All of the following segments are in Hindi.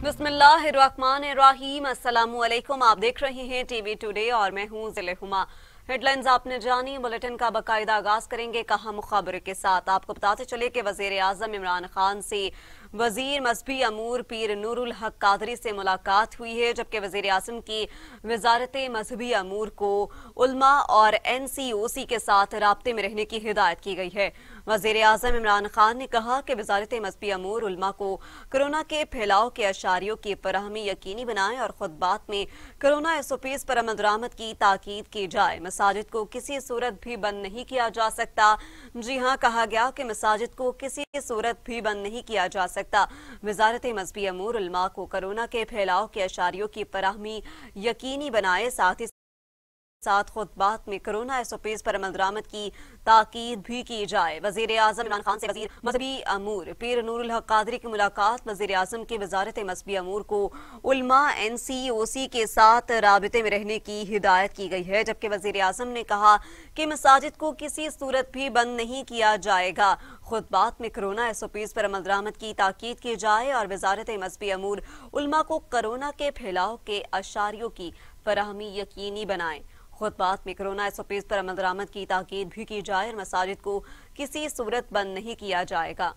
बिस्मिल्लाहिर्रहमानिर्रहीम। अस्सलामुअलैकुम। आप देख रहे हैं टीवी टुडे और मैं हूं ज़िले हुमा। हेडलाइंस आपने जानी, बुलेटिन का बाकायदा आगाज करेंगे अहम खबर के साथ। आपको बताते चले कि वजीर आजम इमरान खान से वजीर मजहबी अमूर पीर नूरुल हक कादरी से मुलाकात हुई है, जबकि वजीर आजम की वजारत मजहबी अमूर को उलमा और NCOC के साथ राब्ते में रहने की हिदायत की गई है। वजीर आजम इमरान खान ने कहा कि वजारत मजहबी अमूर उलमा को कोरोना के फैलाव के अशारियों की फराहमी यकीनी बनाए और खुतबात में कोरोना SOPs पर अमल दरामद की ताकीद की जाए। मसाजिद को किसी सूरत भी बंद नहीं किया जा सकता। जी हाँ, कहा गया कि मसाजिद को किसी सूरत भी बंद नहीं किया जा सकता। वजारत मजहबी अमूर उलमा को कोरोना के फैलाव के अशारियों की फराहमी यकीनी बनाए, साथ खुतबात में कोरोना SOPs पर अमल दरामद की ताकीद भी की जाए। वजीर आजम इमरान खान से वजीर मजहबी अमूर पीर नूरुल हक कादरी की मुलाकात। वजीर आजम की वजारत मजहबी अमूर को उलमा NCOC के साथ राबिते में रहने की हिदायत की गई है, जबकि वजीर आजम ने कहा कि मसाजिद को किसी सूरत भी बंद नहीं किया जाएगा। खुतबात में कोरोना SOPs पर अमल दरामद की ताकीद की जाए और वजारत मजहबी अमूर उलमा को कोरोना के फैलाव के अशारियों की फराहमी यकीनी बनाए। खुतबात में कोरोना SOPs पर अमल दरामद की ताकीद भी की जाए और मसाजिद को किसी सूरत बंद नहीं किया जाएगा।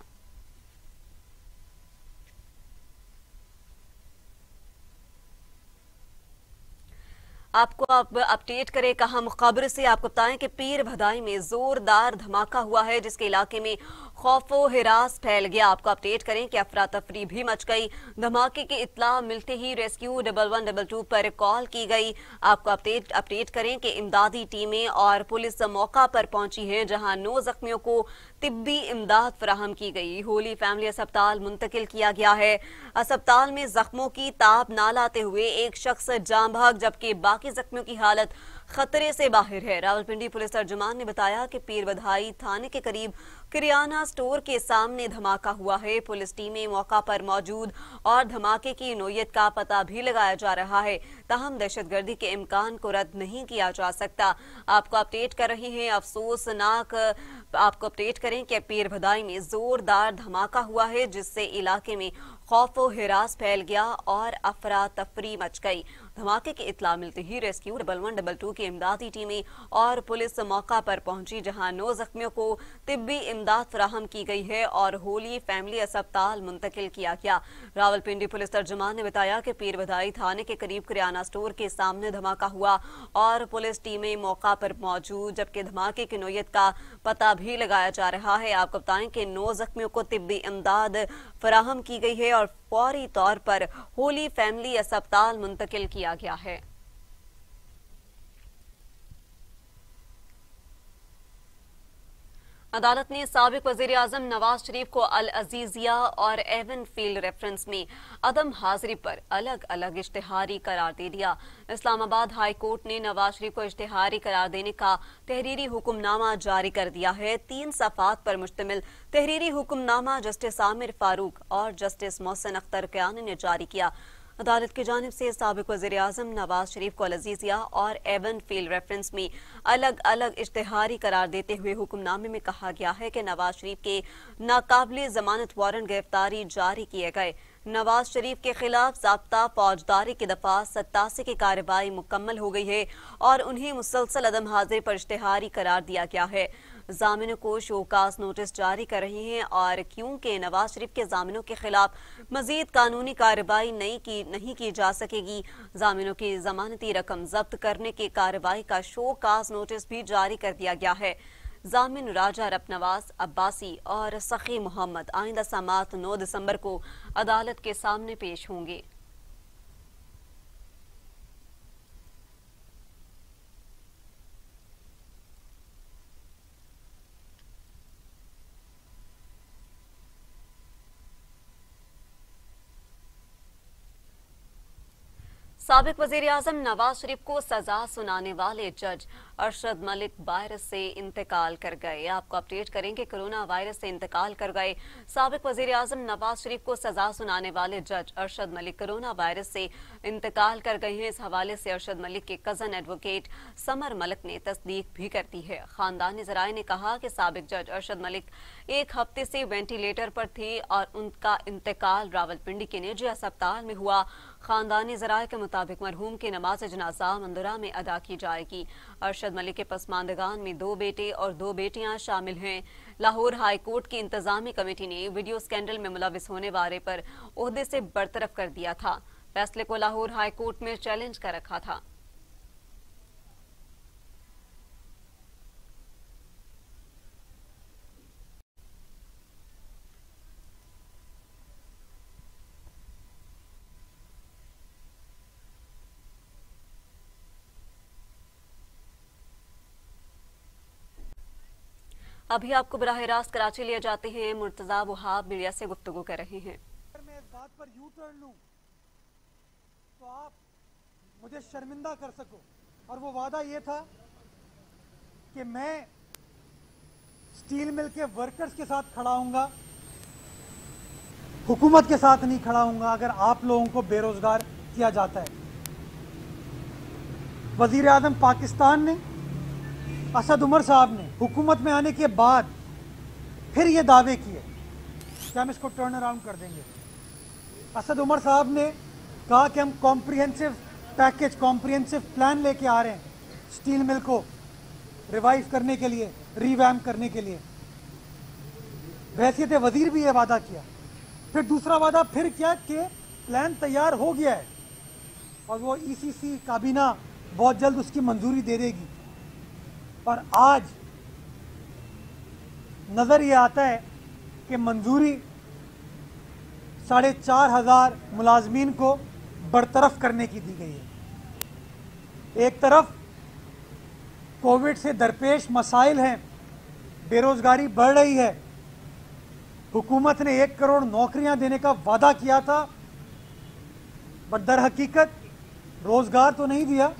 आपको अब अपडेट करें अहम खबर से। आपको बताएं कि पीर भदाई में जोरदार धमाका हुआ है, जिसके इलाके में खौफो हिरास फैल गया। आपको अपडेट करें कि अफरा तफरी भी मच गई। धमाके की इत्तला मिलते ही रेस्क्यू 1112 पर कॉल की गई। आपको अपडेट करें कि इमदादी टीमें और पुलिस मौका पर पहुंची है, जहां 9 जख्मियों को तिब्बी इमदाद फराहम की गई। होली फैमिली अस्पताल मुंतकिल किया गया है। अस्पताल में जख्मों की ताब ना लाते हुए एक शख्स जान भाग, जबकि बाकी जख्मियों की हालत खतरे से बाहर है। रावलपिंडी पुलिस तर्जुमान ने बताया कि पीर बधाई थाने के करीब किरियाना स्टोर के सामने धमाका हुआ है। पुलिस टीमें मौका पर मौजूद और धमाके की नोयत का पता भी लगाया जा रहा है। ताहम दहशतगर्दी के इम्कान को रद्द नहीं किया जा सकता। आपको अपडेट कर रहे हैं अफसोसनाक आपको अपडेट करें कि पीर भदाई में जोरदार धमाका हुआ है, जिससे इलाके में खौफ व हिरास फैल गया और अफरा तफरी मच गई। धमाके की इत्तला मिलते ही रेस्क्यू 1112 की इमदादी टीमें और पुलिस मौका पर पहुंची, जहां 9 जख्मियों को तिब्बी इमदाद फराहम की गई है और होली फैमिली अस्पताल मुंतकिल किया गया। रावलपिंडी पुलिस तर्जुमान ने बताया कि पीर बधाई थाने के करीब किराना स्टोर के सामने धमाका हुआ और पुलिस टीमें मौका पर मौजूद, जबकि धमाके की नोयत का पता भी लगाया जा रहा है। आपको बताएं कि 9 जख्मियों को तिब्बी इमदाद फराहम की गई है और फौरी तौर पर होली फैमिली अस्पताल मुंतकिल किया गया है। अदालत ने साबिक वजीर आजम नवाज शरीफ को अल अजीजिया और एवन फील्ड रेफरेंस में अदम हाजिरी पर अलग अलग इश्तिहारी करार दे दिया। इस्लामाबाद हाई कोर्ट ने नवाज शरीफ को इश्तिहारी करार देने का तहरीरी हुक्मनामा जारी कर दिया है। 3 सफ़ात पर मुश्तमिल तहरीरी हुक्मनामा जस्टिस आमिर फारूक और जस्टिस मोहसिन अख्तर क़यानी ने जारी किया। अदालत की जानिब से साबिक वज़ीर आज़म नवाज शरीफ को अल-अज़ीज़िया और एवन फील्ड रेफरेंस में अलग अलग इश्तिहारी करार देते हुए हुक्मनामे में कहा गया है कि नवाज शरीफ के नाकाबिले जमानत वारंट गिरफ्तारी जारी किए गए। नवाज शरीफ के खिलाफ ज़ाब्ता फौजदारी की दफा 87 की कार्रवाई मुकम्मल हो गई है और उन्हें मुसलसल अदम हाजिर पर इश्तिहारी करार दिया गया है। जामिनों को शोकास नोटिस जारी कर रहे हैं और क्योंकि नवाज शरीफ के जामिनों के खिलाफ मजीद कानूनी कार्रवाई नहीं की जा सकेगी, जामिनों की जमानती रकम जब्त करने की कार्रवाई का शोकास नोटिस भी जारी कर दिया गया है। जामिन राजा रब नवाज अब्बासी और सखी मोहम्मद आइंदा समात 9 दिसंबर को अदालत के सामने पेश होंगे। साबिक वजीर-ए-आज़म नवाज शरीफ को सजा सुनाने वाले जज अरशद मलिक वायरस से इंतकाल कर गए। आपको अपडेट करेंगे, कोरोना वायरस से इंतकाल कर गए साबिक वजीर-ए-आज़म नवाज शरीफ को सजा सुनाने वाले जज अरशद मलिक कोरोना वायरस से इंतकाल कर गए हैं। इस हवाले से अरशद मलिक के कजन एडवोकेट समर मलिक ने तस्दीक भी कर दी है। खानदानी जराये ने कहा कि साबिक जज अरशद मलिक एक हफ्ते से वेंटिलेटर पर थे और उनका इंतकाल रावलपिंडी के निजी अस्पताल में हुआ। खानदानी जराये के मुताबिक मरहूम की नमाज जनाजा मंदुरा में अदा की जाएगी। अरशद मलिक के पसमानदगान में 2 बेटे और 2 बेटियां शामिल हैं। लाहौर हाई कोर्ट की इंतजामी कमेटी ने वीडियो स्कैंडल में मुलविस होने वाले पर ओहदे से बरतरफ कर दिया था। फैसले को लाहौर हाई कोर्ट में चैलेंज कर रखा था। अभी आपको बराह रास्त कराची ले जाते हैं। मुर्तजा वहाब मीडिया से गुफ्तगू कर रहे हैं। अगर मैं इस बात पर यू टर्न लूं तो आप मुझे शर्मिंदा कर सको, और वो वादा ये था कि मैं स्टील मिल के वर्कर्स के साथ खड़ा हूंगा, हुकूमत के साथ नहीं खड़ा हूंगा अगर आप लोगों को बेरोजगार किया जाता है। वजीर आजम पाकिस्तान ने, असद उमर साहब ने हुकूमत में आने के बाद फिर ये दावे किए कि हम इसको टर्न अराउंड कर देंगे। असद उमर साहब ने कहा कि हम कॉम्प्रिहेंसिव पैकेज, कॉम्प्रिहेंसिव प्लान लेके आ रहे हैं स्टील मिल को रिवाइव करने के लिए, रिवैम्प करने के लिए। बहैसियत वजीर भी ये वादा किया। फिर दूसरा वादा फिर किया कि प्लान तैयार हो गया है और वो ईसीसी काबीना बहुत जल्द उसकी मंजूरी दे देगी। और आज नजर ये आता है कि मंजूरी 4,500 मुलाजमीन को बरतरफ करने की दी गई है। एक तरफ कोविड से दरपेश मसाइल हैं, बेरोजगारी बढ़ रही है, हुकूमत ने 1 करोड़ नौकरियां देने का वादा किया था, बट दर हकीकत रोजगार तो नहीं दिया,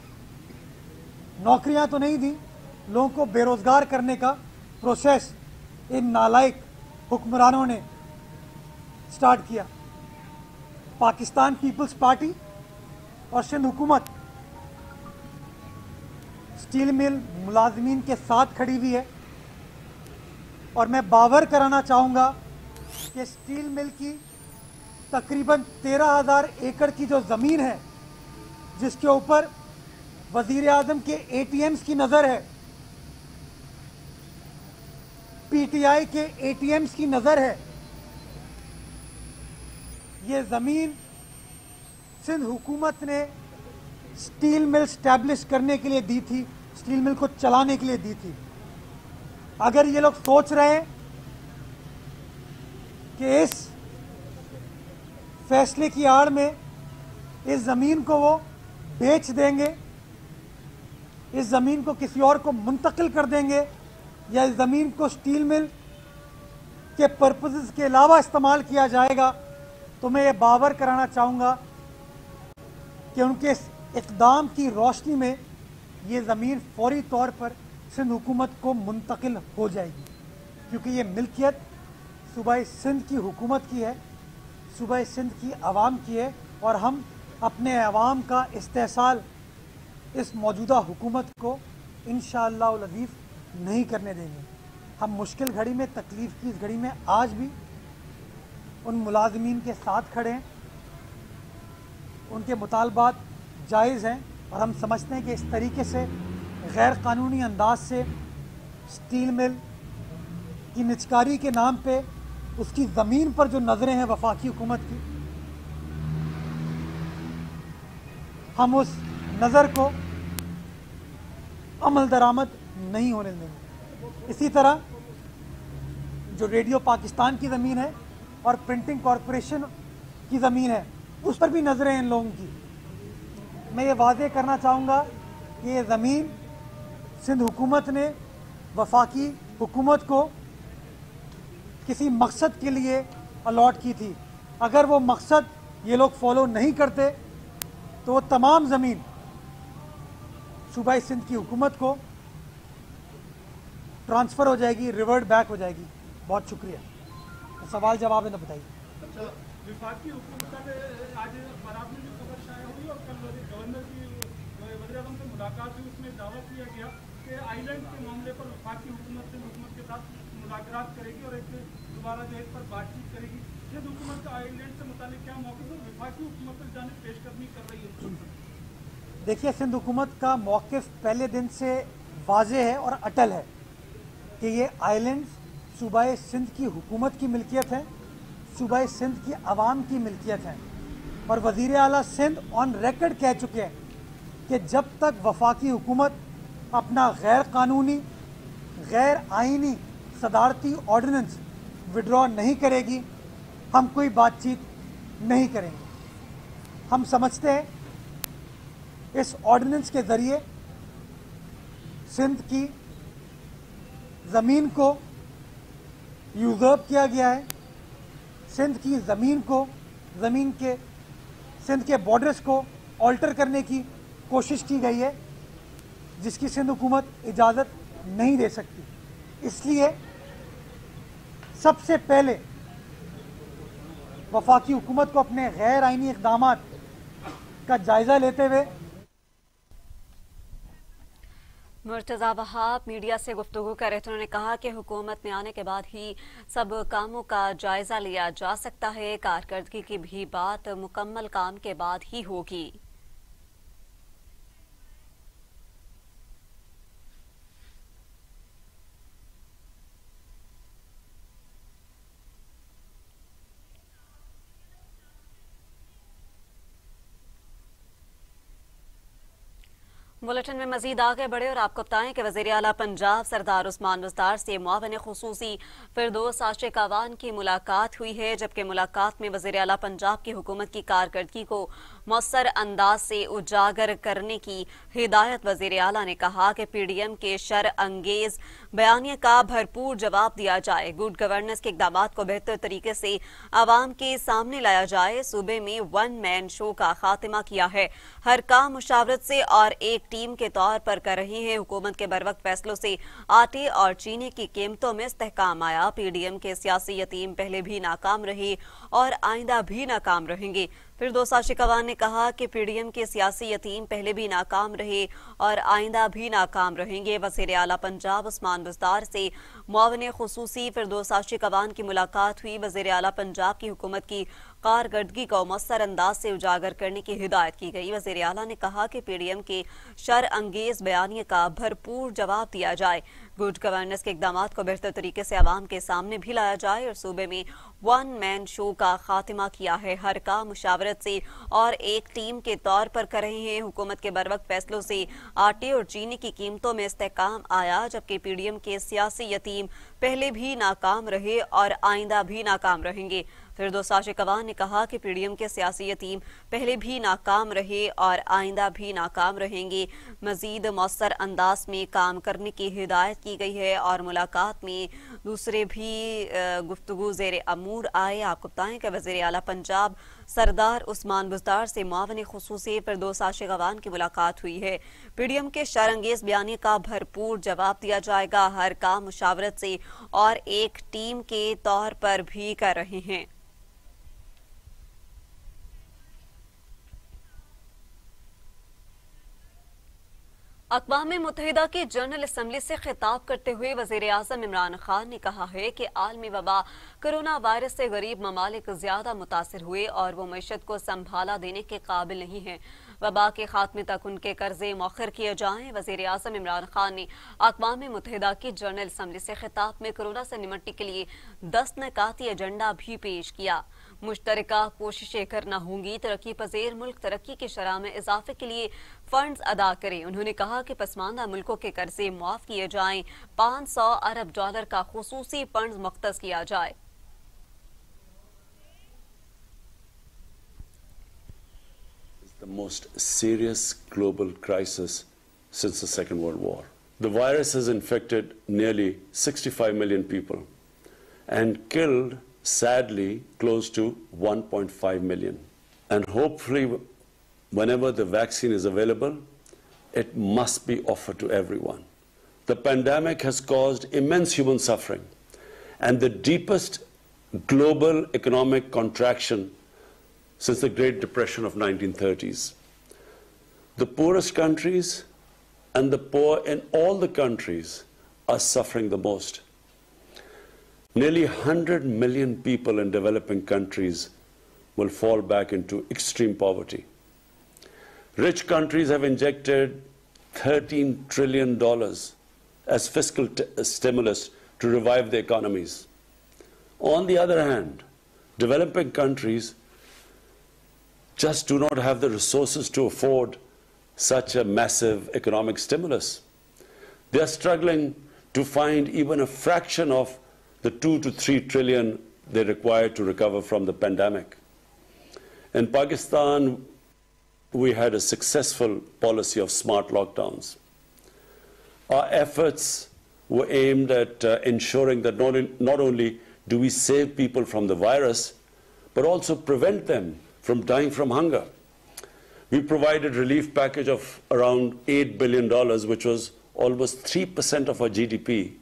नौकरियां तो नहीं दी, लोगों को बेरोजगार करने का प्रोसेस इन नालायक हुक्मरानों ने स्टार्ट किया। पाकिस्तान पीपल्स पार्टी और सिंध हुकूमत स्टील मिल मुलाजमीन के साथ खड़ी हुई है। और मैं बावर कराना चाहूँगा कि स्टील मिल की तकरीबन 13,000 एकड़ की जो ज़मीन है, जिसके ऊपर वज़ीर आज़म के ATMs की नज़र है, PTI के ATMs की नज़र है, ये ज़मीन सिंध हुकूमत ने स्टील मिल स्टैब्लिश करने के लिए दी थी, स्टील मिल को चलाने के लिए दी थी। अगर ये लोग सोच रहे हैं कि इस फैसले की आड़ में इस ज़मीन को वो बेच देंगे, इस ज़मीन को किसी और को मुंतकिल कर देंगे, या इस ज़मीन को स्टील मिल के पर्पसेस के अलावा इस्तेमाल किया जाएगा, तो मैं ये बावर कराना चाहूँगा कि उनके इस इक़दाम की रोशनी में ये ज़मीन फौरी तौर पर सिंध हुकूमत को मुंतकिल हो जाएगी, क्योंकि ये मिल्कियत सूबाई सिंध की हुकूमत की है, सूबाई सिंध की आवाम की है, और हम अपने आवाम का इस्तेहसाल इस मौजूदा हुकूमत को इंशाअल्लाह उल अज़ीज़ नहीं करने देंगे। हम मुश्किल घड़ी में, तकलीफ़ की इस घड़ी में आज भी उन मुलाजमीन के साथ खड़े हैं। उनके मुतालबात जायज़ हैं और हम समझते हैं कि इस तरीके से गैर कानूनी अंदाज से स्टील मिल की निचकारी के नाम पे उसकी ज़मीन पर जो नज़रें हैं वफाकी हुकूमत की, हम उस नज़र को अमल दरामद नहीं होने देंगे। इसी तरह जो रेडियो पाकिस्तान की ज़मीन है और प्रिंटिंग कॉरपोरेशन की ज़मीन है, उस पर भी नज़रें इन लोगों की। मैं ये वादे करना चाहूँगा कि ये ज़मीन सिंध हुकूमत ने वफाकी हुकूमत को किसी मकसद के लिए अलॉट की थी। अगर वो मकसद ये लोग फॉलो नहीं करते तो वो तमाम ज़मीन सूबाई सिंध की हुकूमत को ट्रांसफ़र हो जाएगी, रिवर्ट बैक हो जाएगी। बहुत शुक्रिया। तो सवाल जवाब है तो बताइए। अच्छा, विफाकी हुकूमत का आज बारात में जो खबर शाया हुई और कल गवर्नर की वज़ीर-ए-आज़म से मुलाकात हुई, उसमें दावा किया गया कि आइलैंड के मामले पर विफाकी हुकूमत के साथ मुलाकात करेगी और एक दोबारा जो इस पर बातचीत करेगी। सिंध हुकूमत का आइलैंड से मुतालिक क्या मौक़िफ़ है? विफाकी हुकूमत पर जानिब पेशकदमी कर रही है। देखिए, सिंध हुकूमत का मौक़िफ़ पहले दिन से वाज़ेह है और अटल है कि ये आइलैंड्स सूबाए सिंध की हुकूमत की मिल्कियत है, सूबाए सिंध की आवाम की मिल्कियत है। और वज़ीर आला सिंध ऑन रिकॉर्ड कह चुके हैं कि जब तक वफाकी हुकूमत अपना गैर कानूनी, गैर आइनी सदारती ऑर्डिनेंस विड्रॉ नहीं करेगी, हम कोई बातचीत नहीं करेंगे। हम समझते हैं इस ऑर्डिनेंस के ज़रिए सिंध की ज़मीन को यूज़र्व किया गया है, सिंध की ज़मीन को, सिंध के बॉर्डर्स को ऑल्टर करने की कोशिश की गई है, जिसकी सिंध हुकूमत इजाज़त नहीं दे सकती। इसलिए सबसे पहले वफाकी हुकूमत को अपने गैर आइनी इक़दामात का जायज़ा लेते हुए मुर्तज़ा वहाब मीडिया से गुफ्तगू कर रहे थे। उन्होंने कहा कि हुकूमत में आने के बाद ही सब कामों का जायजा लिया जा सकता है, कारकर्दगी की भी बात मुकम्मल काम के बाद ही होगी। बुलेटिन में मजीद आगे बढ़े और आपको बताएं कि वज़ीर आला पंजाब सरदार उस्मान बुज़दार से मुआविन खुसूसी फिरदौस आशिक अवान की मुलाकात हुई है, जबकि मुलाकात में वज़ीर आला पंजाब की हुकूमत की कारकर्दगी को मौसर अंदाज से उजागर करने की हिदायत वज़ीर आला ने कहा कि PDM के शर अंगेज बयानिया का भरपूर जवाब दिया जाए, गुड गवर्नेंस के इक़दाम को बेहतर तरीके से आवाम के सामने लाया जाए। सूबे में वन मैन शो का खात्मा किया है, हर काम मुशावरत से और एक टीम के तौर पर कर रही है। हुकूमत के बरवक्त फैसलों से आटे और चीनी की कीमतों में इस्तेहकाम आया। PDM के सियासी यतीम पहले भी नाकाम रहे और आइंदा भी नाकाम रहेंगे। फिरदौस आशिक अवान ने कहा कि PDM के सियासी यतीम पहले भी नाकाम रहे और आइंदा भी नाकाम रहेंगे। वज़ीर आला पंजाब उस्मान बुज़दार से मुआविन खुसूसी फिरदौस आशिक अवान की मुलाकात हुई। वज़ीर आला पंजाब की हुकूमत की कारकर्दगी को मौसर अंदाज से उजागर करने की हिदायत की गई। वज़ीर आला ने कहा कि PDM के शर अंगेज बयानिया का भरपूर जवाब दिया जाए, गुड गवर्नेंस के इक़दाम को बेहतर तरीके से आवाम के सामने भी लाया जाए और सूबे में वन मैन शो का खात्मा किया है, हर काम मुशावरत से और एक टीम के तौर पर कर रहे हैं। हुकूमत के बरवक्त फैसलों से आटे और चीनी की कीमतों में इस्तेहकाम आया, जबकि PDM के सियासी यतीम पहले भी नाकाम रहे और आइंदा भी नाकाम रहेंगे। फिरदौस आशिक अवान ने कहा कि PDM के सियासी यतीम पहले भी नाकाम रहे और आइंदा भी नाकाम रहेंगे। मजीद मौसर अंदाज में काम करने की हिदायत की गई है और मुलाकात में दूसरे भी गुफ्तगू ज़ेर अमूर आए। आपको बताएं कि वज़ीर आला पंजाब सरदार उस्मान बुज़दार से मुआविन खुसूसी फिरदौस आशिक अवान की मुलाकात हुई है। PDM के शरअंगेज बयानी का भरपूर जवाब दिया जाएगा, हर काम मुशावरत से और एक टीम के तौर पर भी कर रहे हैं। अक़वाम मुत्तहिदा की जनरल असम्बली से खिताब करते हुए वज़ीर आज़म इमरान खान ने कहा है कि आलमी वबा कोरोना वायरस से गरीब ममालिक ज्यादा मुतासिर हुए और वो मईशत को संभाला देने के काबिल नहीं है। वबा के खात्मे तक उनके कर्जे मौखर किए जाएं। वज़ीर आज़म इमरान खान ने अक़वाम मुत्तहिदा की जनरल असम्बली से खिताब में कोरोना से निमटने के लिए 10 निकाती एजेंडा भी पेश किया। मुश्तरका कोशिशें करना होंगी, तरक्की पजीर मुल्क तरक्की की शरह में इजाफे के लिए फंड्स अदा करें। उन्होंने कहा कि पसमानदा मुल्कों के कर्जे मुआफ किए जाएं, $500 अरब का खुसूसी फंड्स मुख्तस किया जाए। The most serious global crisis since the Second World War. The virus has infected nearly 65 million people and killed, sadly, close to 1.5 million. And hopefully, whenever the vaccine is available, it must be offered to everyone. The pandemic has caused immense human suffering and the deepest global economic contraction since the Great Depression of 1930s. The poorest countries and the poor in all the countries are suffering the most. Nearly 100 million people in developing countries will fall back into extreme poverty. Rich countries have injected $13 trillion as fiscal stimulus to revive their economies. On the other hand, developing countries just do not have the resources to afford such a massive economic stimulus. They are struggling to find even a fraction of the 2 to 3 trillion they require to recover from the pandemic. In Pakistan, we had a successful policy of smart lockdowns. Our efforts were aimed at ensuring that not only do we save people from the virus, but also prevent them from dying from hunger. We provided a relief package of around $8 billion, which was almost 3% of our GDP,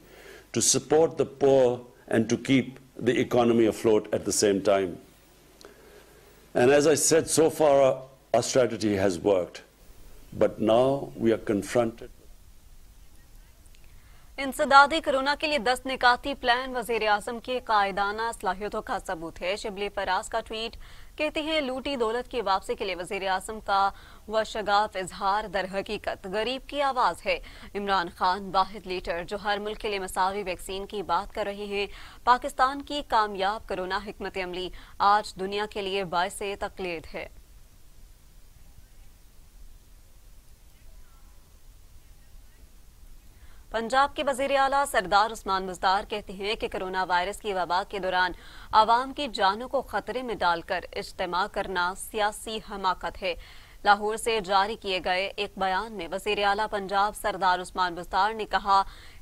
to support the poor and to keep the economy afloat at the same time. And as I said, so far our strategy has worked. But now we are confronted. इंसदादी कोरोना के लिए 10 निकाती प्लान वजीर आजम की कायदाना सलाहियतों का सबूत है। शिबली फराज का ट्वीट कहते हैं, लूटी दौलत की वापसी के लिए वजीर आजम का वशगाफ इजहार दर हकीकत गरीब की आवाज है। इमरान खान वाहिद लीडर जो हर मुल्क के लिए मसावी वैक्सीन की बात कर रहे हैं। पाकिस्तान की कामयाब कोरोना हिकमत अमली आज दुनिया के लिए बाइसे तकलीद है। पंजाब के वजीर आला सरदार उस्मान बुज़दार कहते हैं कि कोरोना वायरस की वबा के दौरान आवाम की जानों को खतरे में डालकर इज्तिमा करना सियासी हमाकत है। लाहौर से जारी किए गए एक बयान में वजीर आला पंजाब सरदार उस्मान बुज़दार ने कहा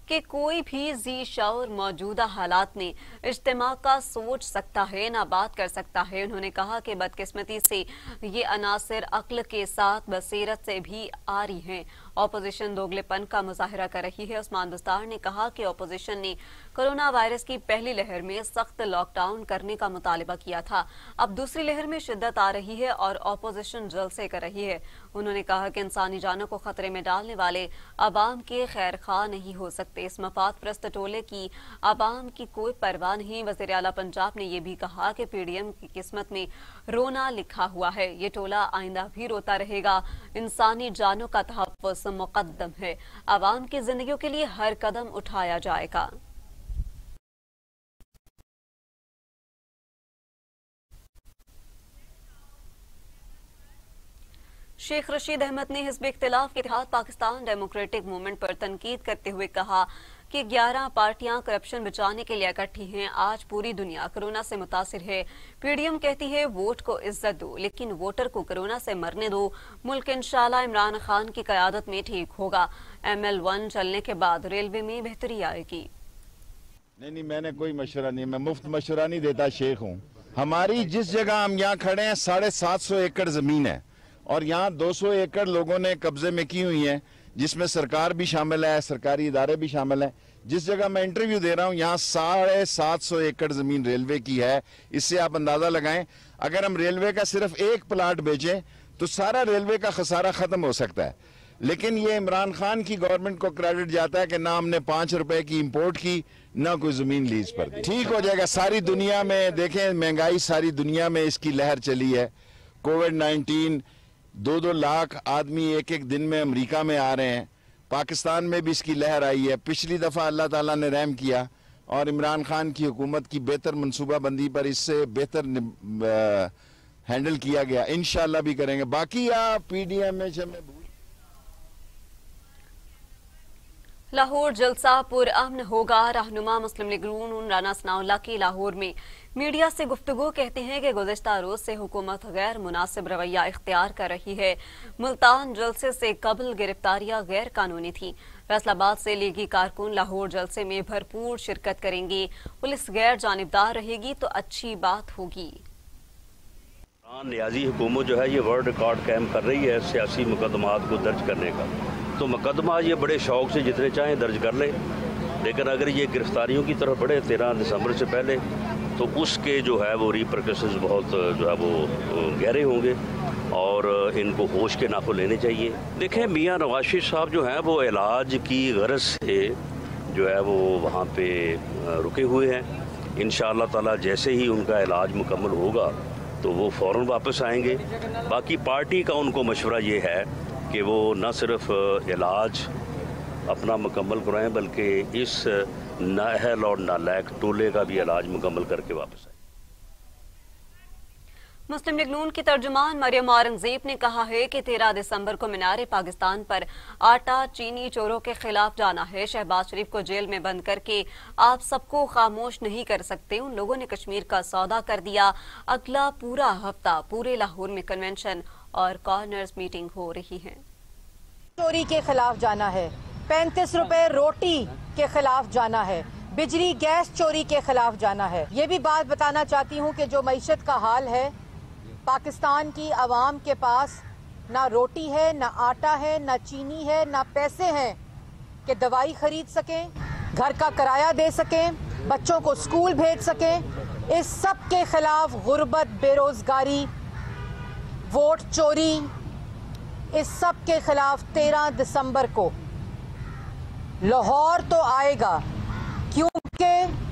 कि कोई भी जी शऊर मौजूदा हालात में इज्तिमा का सोच सकता है ना बात कर सकता है। उन्होंने कहा कि बदकिस्मती से ये अनासिर अक्ल के साथ बसीरत से भी आ रही हैं। ऑपोजिशन दोगलेपन का मुजाहरा कर रही है। उस्मान बुज़दार ने कहा कि ऑपोजिशन ने कोरोना वायरस की पहली लहर में सख्त लॉकडाउन करने का मुतालिबा किया था। अब दूसरी लहर में शिद्दत आ रही है और ऑपोजिशन जलसे कर रही है। उन्होंने कहा कि इंसानी जानों को खतरे में डालने वाले अवाम के खैर खा नहीं हो सकते। इस मफाद प्रस्त टोले की अवाम की कोई परवाह नहीं। वज़ीर आला पंजाब ने यह भी कहा कि पीडीएम की किस्मत में रोना लिखा हुआ है। ये टोला आइंदा भी रोता रहेगा। इंसानी जानों का तहफ़्फ़ुज़ मुक़द्दम है। अवाम की जिंदगियों के लिए हर कदम उठाया जाएगा। शेख रशीद अहमद ने हिज़्ब इख्तिलाफ के इत्तेहाद पाकिस्तान डेमोक्रेटिक मूवमेंट पर तनकीद करते हुए कहा कि 11 पार्टियां करप्शन बचाने के लिए इकट्ठी हैं। आज पूरी दुनिया कोरोना से मुतासिर है। पीडीएम कहती है वोट को इज्जत दो, लेकिन वोटर को कोरोना से मरने दो। मुल्क इंशाल्लाह इमरान खान की क़यादत में ठीक होगा। ML1 चलने के बाद रेलवे में बेहतरी आएगी। नहीं, मैंने कोई मशवरा नहीं, मैं मुफ्त मशवरा नहीं देता शेख हूँ। हमारी जिस जगह हम यहाँ खड़े हैं 750 एकड़ जमीन है और यहाँ 200 एकड़ लोगों ने कब्जे में की हुई है, जिसमें सरकार भी शामिल है, सरकारी इदारे भी शामिल हैं। जिस जगह मैं इंटरव्यू दे रहा हूँ यहाँ 750 एकड़ जमीन रेलवे की है। इससे आप अंदाजा लगाएं, अगर हम रेलवे का सिर्फ एक प्लाट बेचें तो सारा रेलवे का खसारा खत्म हो सकता है। लेकिन ये इमरान खान की गवर्नमेंट को क्रेडिट जाता है कि ना हमने 5 रुपए की इंपोर्ट की, ना कोई जमीन लीज पर दी। ठीक हो जाएगा। सारी दुनिया में देखें, महंगाई सारी दुनिया में इसकी लहर चली है। कोविड-19 2-2 लाख आदमी एक दिन में अमेरिका में आ रहे हैं। पाकिस्तान में भी इसकी लहर आई है। पिछली दफा अल्लाह ताला ने रहम किया और इमरान खान की हुकूमत की बेहतर मनसूबाबंदी पर इससे बेहतर हैंडल किया गया। इंशाल्लाह भी करेंगे। बाकी आप पीडीएम में लाहौर जलसा पुरअमन होगा। रहनुमा मुस्लिम लीग नून राना सनाउल्लाह की लाहौर में मीडिया से गुफ्तगू कहते हैं कि गुज़िश्ता रोज से हुकूमत गैर मुनासिब रवैया इख्तियार कर रही है। मुल्तान जलसे से कबल गिरफ्तारियां गैर कानूनी थी। फैसलाबाद से लीगी कारकुन लाहौर जलसे में भरपूर शिरकत करेंगे। पुलिस गैर जानिबदार रहेगी तो अच्छी बात होगी। नियाजी हुकूमत जो है ये वर्ल्ड रिकॉर्ड कायम कर रही है सियासी मुकदमात को दर्ज करने का। तो मुकदमा ये बड़े शौक़ से जितने चाहें दर्ज कर ले, लेकिन अगर ये गिरफ्तारियों की तरफ बढ़े 13 दिसंबर से पहले तो उसके जो है वो रिपरकशंस बहुत जो है वो गहरे होंगे और इनको होश के नाखुन लेने चाहिए। देखें, मियाँ नवाज शरीफ साहब जो हैं वो इलाज की गरज से जो है वो वहाँ पे रुके हुए हैं। इंशाअल्लाह ताला जैसे ही उनका इलाज मुकम्मल होगा तो वो फ़ौरन वापस आएंगे। बाकी पार्टी का उनको मशवरा ये है कि वो न सिर्फ इलाज अपना मुकम्मल कराएं बल्कि इस नाअहल और नालायक टोले का भी इलाज मुकम्मल करके वापस आए। मुस्लिम लीग नून की तर्जुमान मरियम औरंगजेब ने कहा है कि 13 दिसंबर को मीनारे पाकिस्तान पर आटा चीनी चोरों के खिलाफ जाना है। शहबाज शरीफ को जेल में बंद करके आप सबको खामोश नहीं कर सकते। उन लोगों ने कश्मीर का सौदा कर दिया। अगला पूरा हफ्ता पूरे लाहौर में कन्वेंशन और कॉर्नर्स मीटिंग हो रही है। चोरी के खिलाफ जाना है, 35 रुपए रोटी के खिलाफ जाना है, बिजली गैस चोरी के खिलाफ जाना है। ये भी बात बताना चाहती हूँ कि जो मईशत का हाल है, पाकिस्तान की आवाम के पास ना रोटी है, ना आटा है, ना चीनी है, ना पैसे हैं कि दवाई खरीद सकें, घर का किराया दे सकें, बच्चों को स्कूल भेज सकें। इस सब के खिलाफ गुर्बत, बेरोजगारी, वोट चोरी, इस सब के खिलाफ 13 दिसंबर को लाहौर तो आएगा, क्योंकि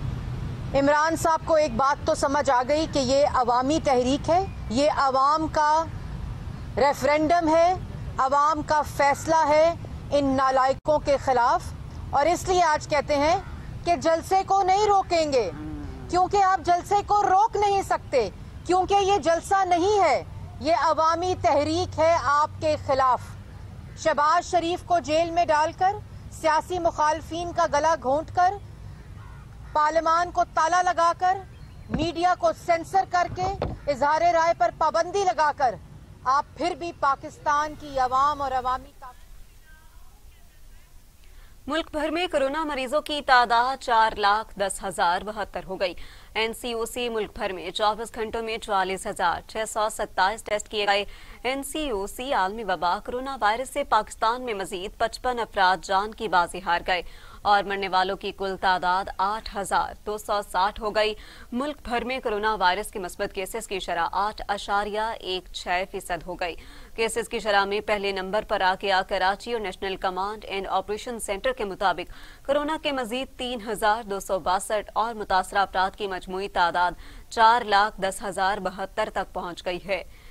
इमरान साहब को एक बात तो समझ आ गई कि ये अवामी तहरीक है, ये अवाम का रेफरेंडम है, अवाम का फैसला है इन नालायकों के खिलाफ। और इसलिए आज कहते हैं कि जलसे को नहीं रोकेंगे, क्योंकि आप जलसे को रोक नहीं सकते, क्योंकि ये जलसा नहीं है, ये अवामी तहरीक है आपके खिलाफ। शहबाज शरीफ को जेल में डालकर, सियासी मुखालफीन का गला घोंटकर, पार्लियामान को ताला लगाकर, मीडिया को सेंसर करके, इजहार राय पर पाबंदी लगाकर आप फिर भी पाकिस्तान की अवाम और अवामी मुल्क भर में कोरोना मरीजों की तादाद 4,10,072 हो गई। एनसीओसी मुल्क भर में 24 घंटों में 44,627 टेस्ट किए गए। एनसीओसी आलमी वबा कोरोना वायरस से पाकिस्तान में मजीद 55 अफराद जान की बाजी हार गए और मरने वालों की कुल तादाद 8,260 हो गई। मुल्क भर में कोरोना वायरस के मुस्बत केसेस की शरह 8.16% हो गई। केसेस की शरह में पहले नंबर पर आ गया कराची और national command and operation centre के मुताबिक कोरोना के मजीद 3,262 और मुतासरा अफराद की मजमूई तादाद 4,10,072 तक पहुंच गई है।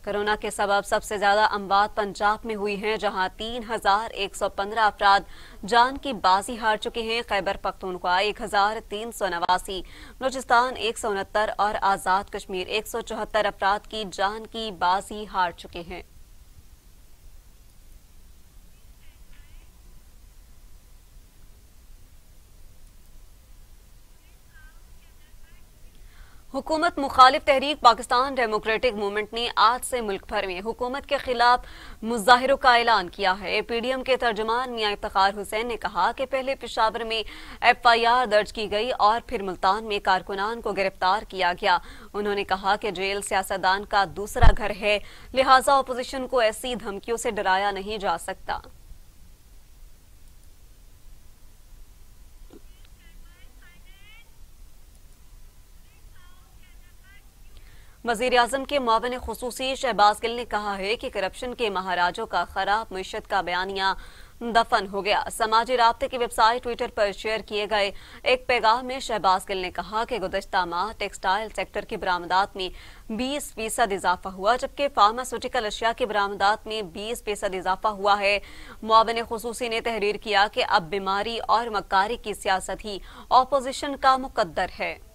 कोरोना के सबब सबसे ज्यादा अमवात पंजाब में हुई हैं, जहां 3,115 अफराद जान की बाजी हार चुके हैं। खैबर पख्तूनख्वा 1,389, बलूचिस्तान 169 और आजाद कश्मीर 174 अफराद की जान की बाजी हार चुके हैं। हुकूमत मुखालिफ तहरीक पाकिस्तान डेमोक्रेटिक मूवमेंट ने आज से मुल्क भर में हुकूमत के खिलाफ मुजाहिरों का ऐलान किया है। पीडीएम के तर्जुमान मियां इफ्तिखार हुसैन ने कहा कि पहले पेशावर में एफआईआर दर्ज की गई और फिर मुल्तान में कारकुनान को गिरफ्तार किया गया। उन्होंने कहा कि जेल सियासतदान का दूसरा घर है, लिहाजा अपोजिशन को ऐसी धमकियों से डराया नहीं जा सकता। वजीर आजम के मुआविन खुसूसी शहबाज गिल ने कहा है कि करप्शन के महाराजों का खराब मईशत का बयानिया दफन हो गया। समाजी राब्ते की वेबसाइट ट्विटर पर शेयर किए गए एक पैगाम में शहबाज गिल ने कहा कि गुज़श्ता माह टेक्सटाइल सेक्टर की बरामदात में 20% इजाफा हुआ, जबकि फार्मास्यूटिकल अशिया की बरामदात में 20% इजाफा हुआ है। मुआविन खुसूसी ने तहरीर किया कि अब बीमारी और मक्कारी की सियासत ही ऑपोजिशन का मुकद्दर है।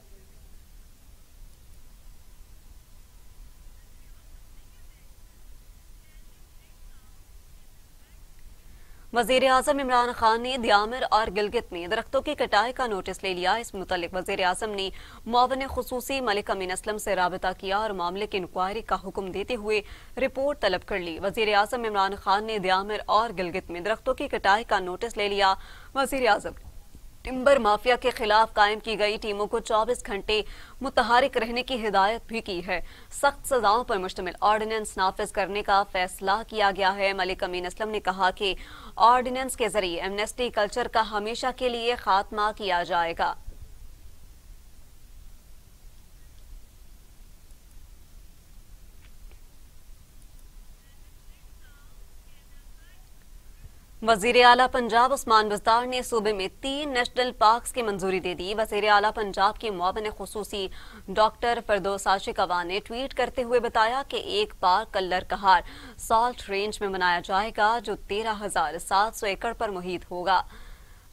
वजीर आजम इमरान खान ने दियामर और गिलगित में दरख्तों की कटाई का नोटिस ले लिया। इस मुतालिक वजीर आजम ने मुआविन खुसूसी मलिक अमीन असलम से राबता किया और मामले की इंक्वायरी का हुक्म देते हुए रिपोर्ट तलब कर ली। वजीर आजम इमरान खान ने दियामर और गिलगित में दरख्तों की कटाई का नोटिस ले लिया। वजीर आजम टिम्बर माफिया के खिलाफ कायम की गई टीमों को 24 घंटे मुतहरिक रहने की हिदायत भी की है। सख्त सजाओं पर मुश्तमिल ऑर्डिनेंस नाफिज करने का फैसला किया गया है। मलिक अमीन असलम ने कहा कि ऑर्डिनेंस के जरिए एमनेस्टी कल्चर का हमेशा के लिए खात्मा किया जाएगा। वजीर आला पंजाब उस्मान बज़दार ने सूबे में 3 नेशनल पार्क्स की मंजूरी दे दी। वजीर आला पंजाब के मुआविन खुसूसी डॉक्टर फरदौस आशिक अवान ने ट्वीट करते हुए बताया कि एक पार्क कल्लर कहार सॉल्ट रेंज में बनाया जाएगा जो 13,700 एकड़ पर मुहित होगा।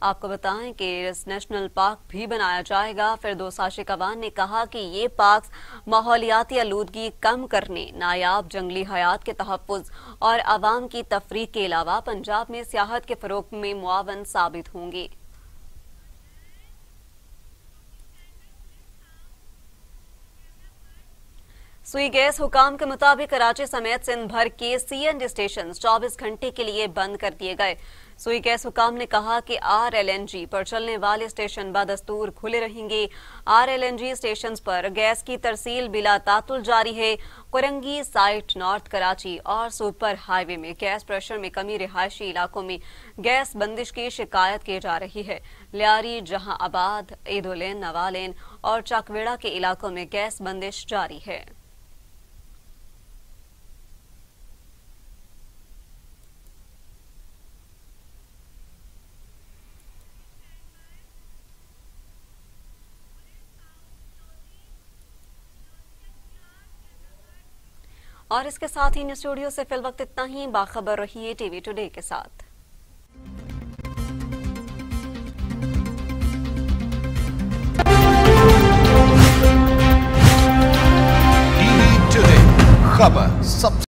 आपको बताएं कि इस नेशनल पार्क भी बनाया जाएगा। फरदौस आशिक अवान ने कहा कि ये पार्क माहौलियाती आलूदगी कम करने, नायाब जंगली हयात के तहफ़्फ़ुज़ और आवाम की तफरीक के अलावा पंजाब में सियाहत के फ़रोग़ में मुआवन साबित होंगे। सुई गैस हुकाम के मुताबिक कराची समेत सिंध भर के CNG स्टेशन 24 घंटे के लिए बंद कर दिए गए। सुई गैस हुकाम ने कहा कि RLNG पर चलने वाले स्टेशन बदस्तूर खुले रहेंगे। RLNG स्टेशन पर गैस की तरसील बिला तातुल जारी है। कुरंगी साइट, नॉर्थ कराची और सुपर हाईवे में गैस प्रेशर में कमी, रिहायशी इलाकों में गैस बंदिश की शिकायत की जा रही है। लियारी, जहां आबाद, ईदोलेन, नवालेन और चकवेड़ा के इलाकों में गैस बंदिश जारी है। और इसके साथ ही न्यूज़ स्टूडियो से फिल वक्त इतना ही। बाखबर रहिए टीवी टुडे के साथ। टीवी टुडे खबर सब